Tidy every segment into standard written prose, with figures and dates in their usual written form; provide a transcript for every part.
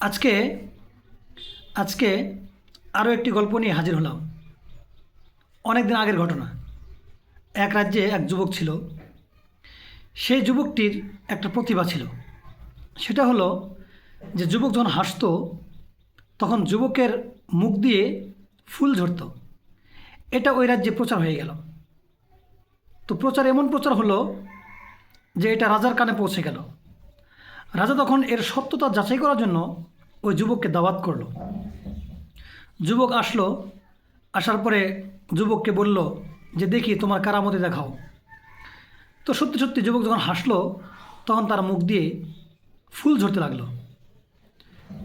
আজকে আজকে আরও একটি গল্প নিয়ে হাজির হলাম। অনেক দিন আগের ঘটনা। এক রাজ্যে এক যুবক ছিল। সেই যুবকটির একটা প্রতিভা ছিল। সেটা হলো যে যুবক যখন হাসতো তখন যুবকের মুখ দিয়ে ফুল ঝরতো। এটা ওই রাজ্যে প্রচার হয়ে গেল। তো প্রচার এমন প্রচার হলো যে এটা রাজার কানে পৌঁছে গেল। রাজা তখন এর সত্যতা যাচাই করার জন্য ওই যুবককে দাওয়াত করলো। যুবক আসলো। আসার পরে যুবককে বলল যে দেখি তোমার কারামতি দেখাও। তো সত্যি সত্যি যুবক যখন হাসলো তখন তার মুখ দিয়ে ফুল ঝরতে লাগলো।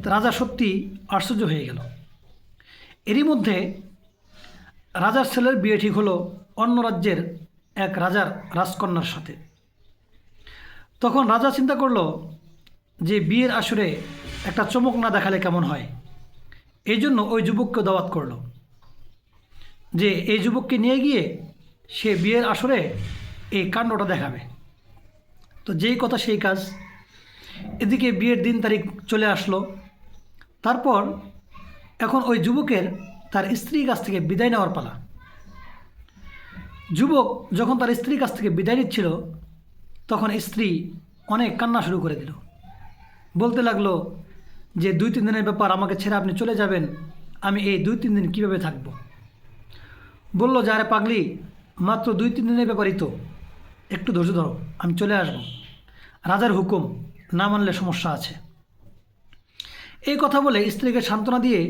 তো রাজা সত্যি আশ্চর্য হয়ে গেল। এরই মধ্যে রাজার ছেলের বিয়ে ঠিক হলো অন্য রাজ্যের এক রাজার রাজকন্যার সাথে। তখন রাজা চিন্তা করলো যে বিয়ের আসরে একটা চমক না দেখালে কেমন হয়। এই জন্য ওই যুবককে দাওয়াত করলো যে এই যুবককে নিয়ে গিয়ে সে বিয়ের আসরে এই কাণ্ডটা দেখাবে। তো যেই কথা সেই কাজ। এদিকে বিয়ের দিন তারিখ চলে আসলো। তারপর এখন ওই যুবকের তার স্ত্রীর কাছ থেকে বিদায় নেওয়ার পালা। যুবক যখন তার স্ত্রীর কাছ থেকে বিদায় নিচ্ছিল তখন স্ত্রী অনেক কান্না শুরু করে দিল। বলতে লাগলো যে 2-3 দিনের ব্যাপার, আমাকে ছেড়ে আপনি চলে যাবেন, আমি এই 2-3 দিন কীভাবে থাকবো। বলল যে আরে পাগলি, মাত্র 2-3 দিনের ব্যাপারই তো, একটু ধৈর্য ধরো, আমি চলে আসবো, রাজার হুকুম, না মানলে সমস্যা আছে। এই কথা বলে স্ত্রীকে সান্ত্বনা দিয়ে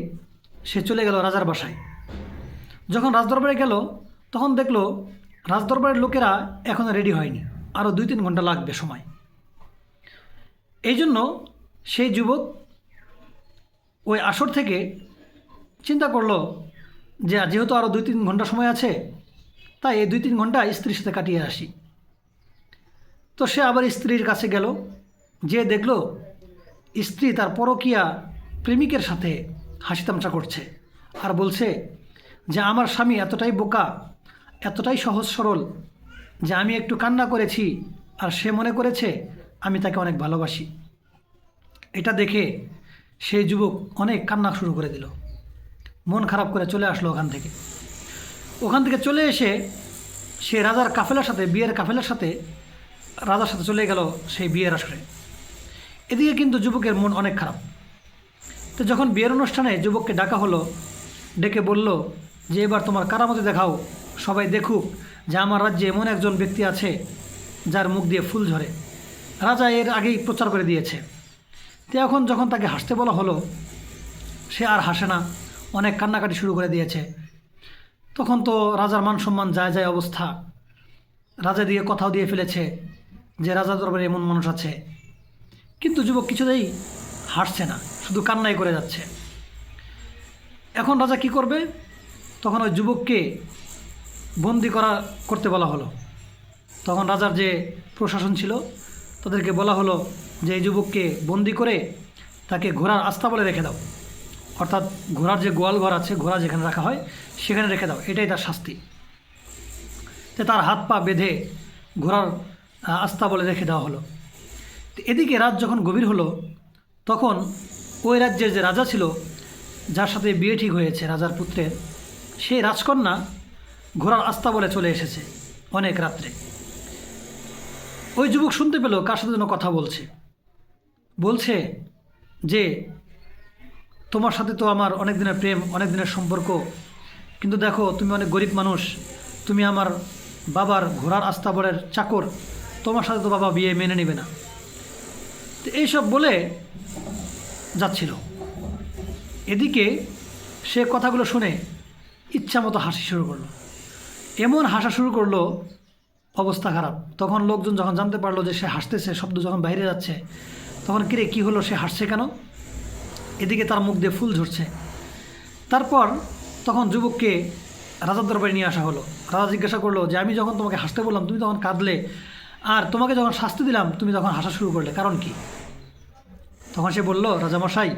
সে চলে গেল রাজার বাসায়। যখন রাজদরবারে গেল তখন দেখলো রাজদরবারের লোকেরা এখনও রেডি হয়নি, আরও 2-3 ঘন্টা লাগবে সময়। এই জন্য সেই যুবক ওই আসর থেকে চিন্তা করলো যে যেহেতু আরও 2-3 ঘন্টা সময় আছে, তাই এই 2-3 ঘন্টা স্ত্রীর সাথে কাটিয়ে আসি। তো সে আবার স্ত্রীর কাছে গেল, যে দেখলো স্ত্রী তার পরকীয়া প্রেমিকের সাথে হাসি তামাশা করছে আর বলছে যে আমার স্বামী এতটাই বোকা, এতটাই সহজ সরল যে আমি একটু কান্না করেছি আর সে মনে করেছে আমি তাকে অনেক ভালোবাসি। এটা দেখে সেই যুবক অনেক কান্না শুরু করে দিল, মন খারাপ করে চলে আসলো ওখান থেকে চলে এসে সে রাজার কাফেলার সাথে, বিয়ের কাফেলার সাথে রাজার সাথে চলে গেল সেই বিয়ের আসরে। এদিকে কিন্তু যুবকের মন অনেক খারাপ। তো যখন বিয়ের অনুষ্ঠানে যুবককে ডাকা হলো, ডেকে বলল যে এবার তোমার কারামতি দেখাও, সবাই দেখুক যে আমার রাজ্যে এমন একজন ব্যক্তি আছে যার মুখ দিয়ে ফুল ঝরে। রাজা এর আগেই প্রচার করে দিয়েছে। তো এখন যখন তাকে হাসতে বলা হলো, সে আর হাসে না, অনেক কান্নাকাটি শুরু করে দিয়েছে। তখন তো রাজার মান সম্মান যায় যায় অবস্থা। রাজা দিয়ে কথাও দিয়ে ফেলেছে যে রাজা দরবারে এমন মানুষ আছে। কিন্তু যুবক কিছুতেই হাসছে না, শুধু কান্নাই করে যাচ্ছে। এখন রাজা কি করবে? তখন ওই যুবককে বন্দি করতে বলা হলো। তখন রাজার যে প্রশাসন ছিল তাদেরকে বলা হলো যে এই যুবককে বন্দি করে তাকে ঘোড়ার আস্তাবলে রেখে দাও, অর্থাৎ ঘোড়ার যে গোয়াল ঘর আছে, ঘোড়া যেখানে রাখা হয় সেখানে রেখে দাও, এটাই তার শাস্তি। তো তার হাত পা বেঁধে ঘোড়ার আস্তাবলে রেখে দেওয়া হলো। তো এদিকে রাত যখন গভীর হলো তখন ওই রাজ্যের যে রাজা ছিল, যার সাথে বিয়ে ঠিক হয়েছে রাজার পুত্রের, সেই রাজকন্যা ঘোড়ার আস্তাবলে চলে এসেছে অনেক রাত্রে। ওই যুবক শুনতে পেল কার সাথে যেন কথা বলছে যে তোমার সাথে তো আমার অনেক দিনের প্রেম, অনেক দিনের সম্পর্ক, কিন্তু দেখো তুমি অনেক গরিব মানুষ, তুমি আমার বাবার ঘোড়ার আস্তাবলের চাকর, তোমার সাথে তো বাবা বিয়ে মেনে নেবে না। তো এইসব বলে যাচ্ছিল। এদিকে সে কথাগুলো শুনে ইচ্ছা মতো হাসি শুরু করলো, এমন হাসা শুরু করলো অবস্থা খারাপ। তখন লোকজন যখন জানতে পারলো যে সে হাসতেছে, শব্দ যখন বাইরে যাচ্ছে, তখন কিরে কী হলো, সে হাসছে কেন? এদিকে তার মুখ দিয়ে ফুল ঝরছে। তারপর তখন যুবককে রাজার দরবারে নিয়ে আসা হলো। রাজা জিজ্ঞাসা করলো যে আমি যখন তোমাকে হাসতে বললাম তুমি তখন কাঁদলে, আর তোমাকে যখন শাস্তি দিলাম তুমি তখন হাসা শুরু করলে, কারণ কি? তখন সে বলল, রাজামশাই,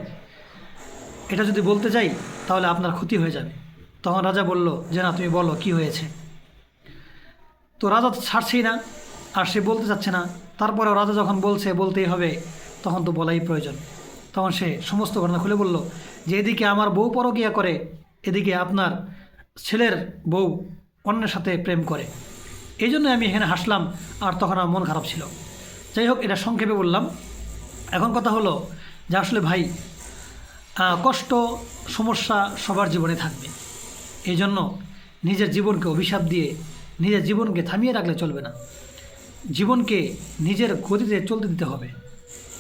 এটা যদি বলতে যাই তাহলে আপনার ক্ষতি হয়ে যাবে। তখন রাজা বলল যে না, তুমি বলো কি হয়েছে। তো রাজা তো ছাড়ছেই না, আর সে বলতে চাচ্ছে না। তারপরেও রাজা যখন বলছে বলতেই হবে, তখন তো বলাই প্রয়োজন। তখন সে সমস্ত ঘটনা খুলে বলল যে এদিকে আমার বউ পরকীয়া করে, এদিকে আপনার ছেলের বউ অন্যের সাথে প্রেম করে। এই জন্য আমি এখানে হাসলাম, আর তখন আমার মন খারাপ ছিল। যাই হোক, এটা সংক্ষেপে বললাম। এখন কথা হলো যে আসলে ভাই, কষ্ট সমস্যা সবার জীবনে থাকবে। এই জন্য নিজের জীবনকে অভিশাপ দিয়ে নিজের জীবনকে থামিয়ে রাখলে চলবে না। জীবনকে নিজের গতিতে চলতে দিতে হবে।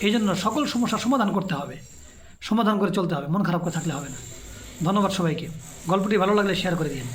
এই জন্য সকল সমস্যার সমাধান করতে হবে, সমাধান করে চলতে হবে, মন খারাপ করে থাকলে হবে না। ধন্যবাদ সবাইকে। গল্পটি ভালো লাগলে শেয়ার করে দিন।